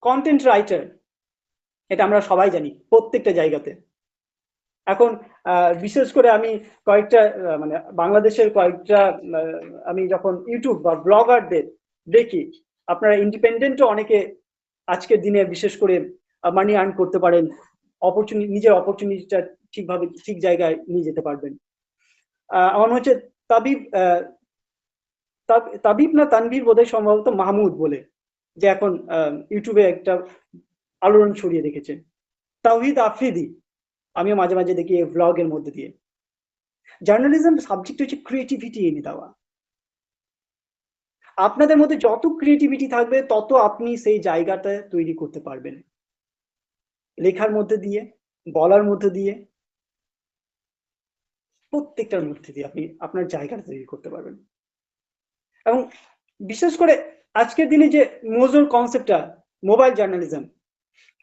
Content writer, এটা আমরা সবাই জানি প্রত্যেকটা জায়গাতে। এখন বিশেষ করে আমি কয়েকটা মানে বাংলাদেশের কয়েকটা আমি যখন ইউটিউব বা ব্লগারদের দেখি, আপনারা ইন্ডিপেন্ডেন্টও অনেকে আজকের দিনে বিশেষ করে মানি আর্ন করতে পারেন, নিজের অপরচুনিটিটা ঠিকভাবে ঠিক জায়গায় নিয়ে যেতে পারবেন। আমার মনে হচ্ছে তাবিব তাবিব না তানভীর বোধহয় সম্ভবত মাহমুদ বলে, যে এখন ইউটিউবে একটা আলোড়ন ছড়িয়ে রেখেছে। তাওহিদ আফ্রিদি, আমিও মাঝে মাঝে দেখি এই ভ্লগের মধ্যে দিয়ে। জার্নালিজম সাবজেক্ট হচ্ছে ক্রিয়েটিভিটি এনে দেওয়া। আপনাদের মধ্যে যত ক্রিয়েটিভিটি থাকবে তত আপনি সেই জায়গাটা তৈরি করতে পারবেন, লেখার মধ্যে দিয়ে, বলার মধ্যে দিয়ে, প্রত্যেকটার মধ্যে দিয়ে আপনি আপনার জায়গাটা তৈরি করতে পারবেন। এবং বিশেষ করে আজকের দিনে যে মোজোর কনসেপ্টটা মোবাইল জার্নালিজম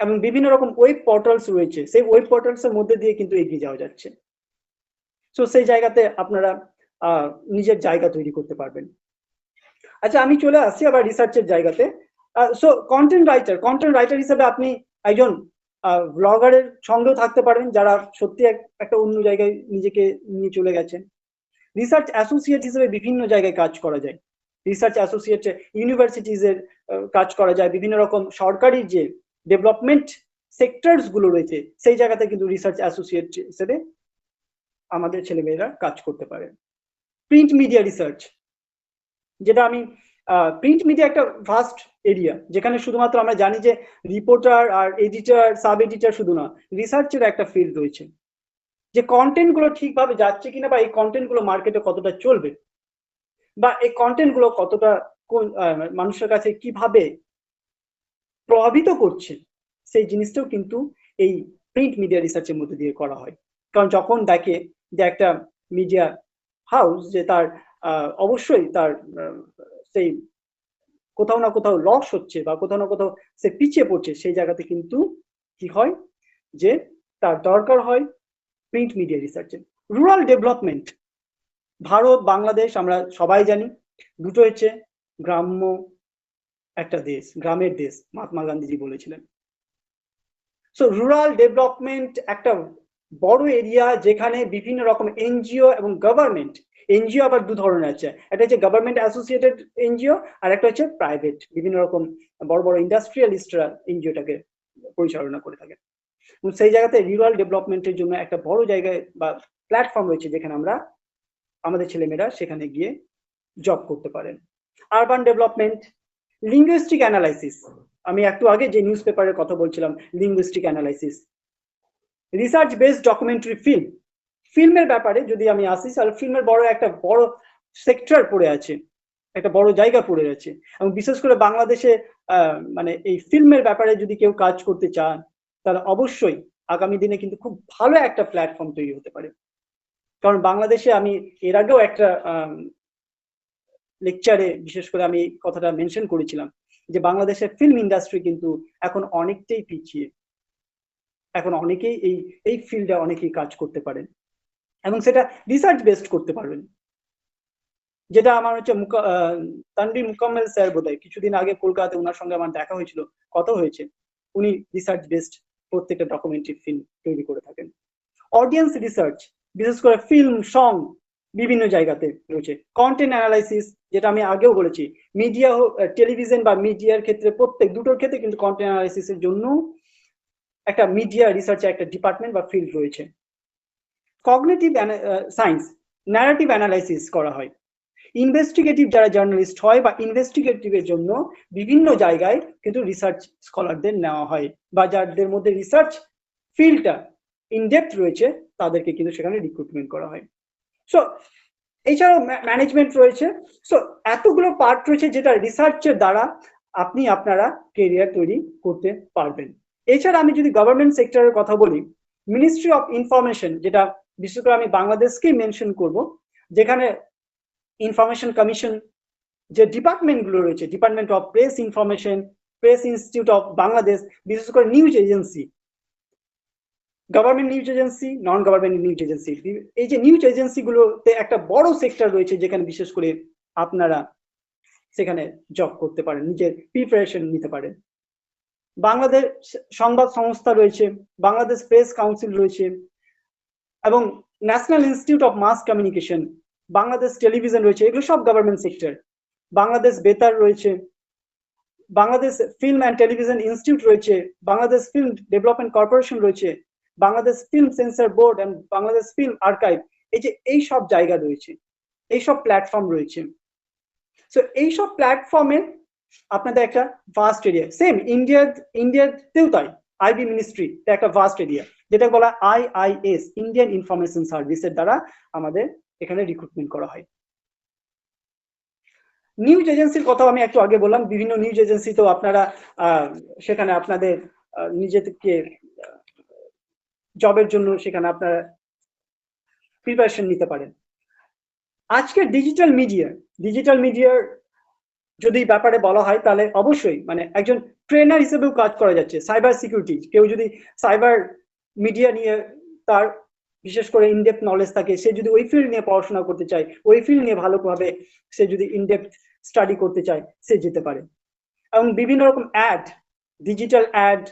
এবং বিভিন্ন রকম ওয়েব পোর্টালস রয়েছে, সেই ওয়েব পোর্টালস এর মধ্যে দিয়ে কিন্তু এগিয়ে যাওয়া যাচ্ছে। সো সেই জায়গাতে আপনারা নিজের জায়গা তৈরি করতে পারবেন। আচ্ছা, আমি চলে আসছি আবার রিসার্চের জায়গাতে। সো কন্টেন্ট রাইটার হিসেবে আপনি একজন ব্লগারের সঙ্গেও থাকতে পারেন, যারা সত্যি একটা অন্য জায়গায় নিজেকে নিয়ে চলে গেছেন। রিসার্চ অ্যাসোসিয়েট হিসেবে বিভিন্ন জায়গায় কাজ করা যায়। রিসার্চ অ্যাসোসিয়েট ইউনিভার্সিটিজ এর কাজ করা যায়, বিভিন্ন রকম সরকারি যে ডেভেলপমেন্ট সেক্টরস গুলো রয়েছে সেই জায়গাতে কিন্তু রিসার্চ অ্যাসোসিয়েট হিসেবে আমাদের ছেলেমেয়েরা কাজ করতে পারে। প্রিন্ট মিডিয়া রিসার্চ, যেটা আমি প্রিন্ট মিডিয়া একটা ভাস্ট এরিয়া, যেখানে শুধুমাত্র আমরা জানি যে রিপোর্টার আর এডিটর, সাব এডিটর শুধু না, রিসার্চের একটা ফিল্ড রয়েছে, যে কন্টেন্ট গুলো ঠিকভাবে যাচ্ছে কিনা, বা এই কন্টেন্ট গুলো মার্কেটে কতটা চলবে, বা এই কন্টেন্ট গুলো কতটা মানুষের কাছে কিভাবে প্রভাবিত করছে, সেই জিনিসটাও কিন্তু এই প্রিন্ট মিডিয়া রিসার্চের মধ্যে দিয়ে করা হয়। কারণ যখন দেখে যে একটা মিডিয়া হাউস যে তার অবশ্যই তার সেই কোথাও না কোথাও লস হচ্ছে বা কোথাও না কোথাও সে পিছিয়ে পড়ছে, সেই জায়গাতে কিন্তু কি হয় যে তার দরকার হয় প্রিন্ট মিডিয়া রিসার্চের। রুরাল ডেভেলপমেন্ট, ভারত বাংলাদেশ আমরা সবাই জানি দুটো হচ্ছে গ্রাম্য একটা দেশ, গ্রামের দেশ, মহাত্মা গান্ধীজি বলেছিলেন। সো রুরাল ডেভেলপমেন্ট একটা বড় এরিয়া, যেখানে বিভিন্ন রকম এনজিও এবং গভর্নমেন্ট, এনজিও আবার দু ধরনের আছে, একটা হচ্ছে গভর্নমেন্ট অ্যাসোসিয়েটেড এনজিও, আর একটা হচ্ছে প্রাইভেট, বিভিন্ন রকম বড় বড় ইন্ডাস্ট্রিয়ালিস্টরা এনজিওটাকে পরিচালনা করে থাকে। সেই জায়গাতে রুরাল ডেভেলপমেন্টের জন্য একটা বড় জায়গায় বা প্ল্যাটফর্ম রয়েছে, যেখানে আমরা আমাদের ছেলেমেয়েরা সেখানে গিয়ে জব করতে পারেন। আরবান ডেভেলপমেন্ট, লিঙ্গুইস্টিক অ্যানালাইসিস, আমি একটু আগে যে নিউজ পেপারের কথা বলছিলাম, linguistic analysis, research based documentary film, ফিল্মের ব্যাপারে যদি আমি আসি, তাহলে ফিল্মের একটা বড় সেক্টর পড়ে আছে, একটা বড় জায়গা পড়ে আছে। এবং বিশেষ করে বাংলাদেশে মানে এই ফিল্মের ব্যাপারে যদি কেউ কাজ করতে চান, তাহলে অবশ্যই আগামী দিনে কিন্তু খুব ভালো একটা প্ল্যাটফর্ম তৈরি হতে পারে। কারণ বাংলাদেশে আমি এর আগেও একটা লেকচারে বিশেষ করে আমি এই কথাটা মেনশন করেছিলাম, যে বাংলাদেশের ফিল্ম ইন্ডাস্ট্রি কিন্তু এখন অনেকটাই পিছিয়ে। এখন অনেকেই এই ফিল্ডে অনেকেই কাজ করতে পারেন এবং সেটা রিসার্চ বেসড করতে পারবেন। যেটা আমার হচ্ছে তানভীর মুকাম্মেল স্যার বোধহয় কিছুদিন আগে কলকাতাতে ওনার সঙ্গে আমার দেখা হয়েছিল, কথা হয়েছে, উনি রিসার্চ বেসড প্রত্যেকটা ডকুমেন্টারি ফিল্ম তৈরি করে থাকেন। অডিয়েন্স রিসার্চ, বিশেষ করে ফিল্ম, সং, বিভিন্ন জায়গাতে রয়েছে। কন্টেন্ট অ্যানালাইসিস, যেটা আমি আগেও বলেছি, মিডিয়া টেলিভিশন বা মিডিয়ার ক্ষেত্রে প্রত্যেক দুটোর ক্ষেত্রে কিন্তু কন্টেন্ট অ্যানালাইসিসের জন্য একটা মিডিয়া রিসার্চের একটা ডিপার্টমেন্ট বা ফিল্ড রয়েছে। কগনিটিভ সায়েন্স, ন্যারেটিভ অ্যানালাইসিস করা হয়। ইনভেস্টিগেটিভ যারা জার্নালিস্ট হয় বা ইনভেস্টিগেটিভের জন্য বিভিন্ন জায়গায় কিন্তু রিসার্চ স্কলারদের নেওয়া হয়, বা যাদের মধ্যে রিসার্চ ফিল্ডটা ইনডেপথ রয়েছে তাদেরকে কিন্তু সেখানে রিক্রুটমেন্ট করা হয়। সো এছাড়াও ম্যানেজমেন্ট রয়েছে। সো এতগুলো পার্ট রয়েছে যেটা রিসার্চের দ্বারা আপনারা কেরিয়ার তৈরি করতে পারবেন। এছাড়া আমি যদি গভর্নমেন্ট সেক্টরের কথা বলি, মিনিস্ট্রি অফ ইনফরমেশন, যেটা বিশেষ করে আমি বাংলাদেশকেই মেনশন করব, যেখানে ইনফরমেশন কমিশন যে ডিপার্টমেন্ট গুলো রয়েছে, department of press information, press institute of Bangladesh, বিশেষ করে news agency, government news agency, non government news agency, এই যে নিউজ এজেন্সি গুলোতে একটা বড় সেক্টর রয়েছে, যেখানে বিশেষ করে আপনারা সেখানে জব করতে পারেন, নিজের প্রিপারেশন নিতে পারেন। বাংলাদেশ সংবাদ সংস্থা রয়েছে, বাংলাদেশ প্রেস কাউন্সিল রয়েছে, এবং national institute of mass communication, Bangladesh television রয়েছে, এগুলো সব গভর্নমেন্ট সেক্টর। বাংলাদেশ বেতার রয়েছে, Bangladesh film and television institute রয়েছে, বাংলাদেশ ফিল্ম ডেভেলপমেন্ট কর্পোরেশন রয়েছে, Bangladesh film censor board and Bangladesh film archive. এই যে এই সব জায়গা রয়েছে, এই সব প্ল্যাটফর্ম রয়েছে। সো এই সব প্ল্যাটফর্মে আপনাদের একটা ভাস্ট এরিয়া, সেম ইন্ডিয়াতেও তাই, আইবি মিনিস্ট্রি একটা ভাস্ট এরিয়া, যেটা বলা IIS, ইন্ডিয়ান ইনফরমেশন সার্ভিসের দ্বারা আমাদের এখানে রিক্রুটমেন্ট করা হয়। নিউজ এজেন্সির কথাও আমি একটু আগে বললাম, বিভিন্ন নিউজ এজেন্সি তো আপনারা সেখানে আপনাদের নিজেদেরকে জবের জন্য সেখানে আপনারা প্রিপারেশন নিতে পারেন। আজকে ডিজিটাল মিডিয়ার যদি ব্যাপারে বলা হয় তাহলে অবশ্যই মানে একজন ট্রেনার হিসেবেও কাজ করা যাচ্ছে। সাইবার সিকিউরিটি, কেউ যদি সাইবার মিডিয়া নিয়ে তার বিশেষ করে ইনডেপথ নলেজ থাকে, সে যদি ওই ফিল্ড নিয়ে পড়াশোনা করতে চায়, ওই ফিল্ড নিয়ে ভালোভাবে সে যদি ইনডেপথ স্টাডি করতে চায়, সে যেতে পারে। এবং বিভিন্ন রকম ad, digital ad,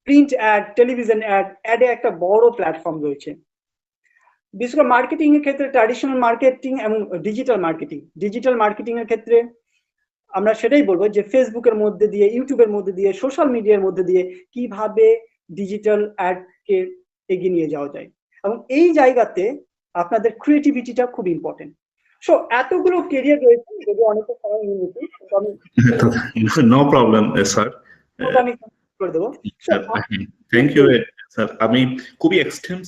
print ad, television অ্যাডে একটা বড় প্ল্যাটফর্ম রয়েছে। বিশেষ করে মার্কেটিং এর ক্ষেত্রে ট্র্যাডিশনাল মার্কেটিং এবং ডিজিটাল মার্কেটিং এর ক্ষেত্রে আমরা সেটাই বলবো যে ফেসবুকের মধ্যে দিয়ে, ইউটিউবের মধ্যে দিয়ে, সোশ্যাল মিডিয়ার মধ্যে দিয়ে কিভাবে ডিজিটাল অ্যাডকে এগিয়ে নিয়ে যাওয়া যায়, এবং এই জায়গাতে আপনাদের ক্রিয়েটিভিটিটা খুব ইম্পর্টেন্ট। সো এতগুলো কেরিয়ার রয়েছে, যদি অনেকটা সময় নিয়ে নিচ্ছি, নো প্রবলেম স্যার, আমি করে দেবো। Thank you sir. আমি খুবই এক্সটেন্স